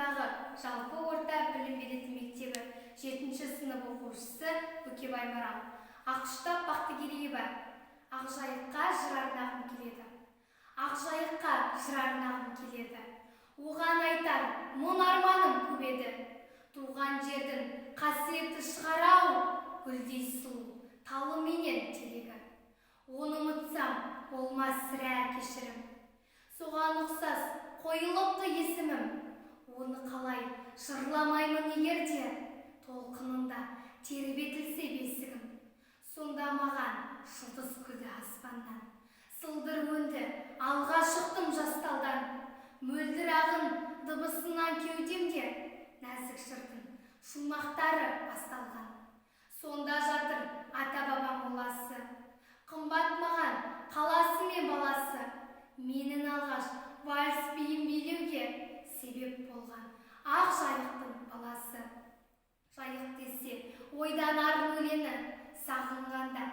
ауданындағы жалпы орта білім беретін мектебі 7-ші сынып оқушысы Көкебай Марал. Ақұштап Бақтыгереева. Ақжайыққа жыр арнағым келеді. Ақжайыққа жыр арнағым келеді. Оған айтар мұң арманым көп еді. Туған жердің қасиеті шығар-ау, гүлдей сұлу талы менен терегі. Оны ұмытсам, болмас сірә кешірім. Соған ұқсас қойылыпты есімім. Оны қалай жырламаймын егерде, толқынында тербетілсе бесігім. Сонда маған жұлдыз күлді аспаннан. Сылдыр өнді, алға шықтым жасталдан. Мөлдір ағын дыбысынан кеудемде нәзік жырдың шумақтары басталған. Сонда жатыр ата-бабам моласы. Қымбат маған қаласы мен баласы. Менің алғаш вальс биін билеуге себеп болған ақ жайықтың баласы. Жайық десе ойдан арын өлені, сағынғанда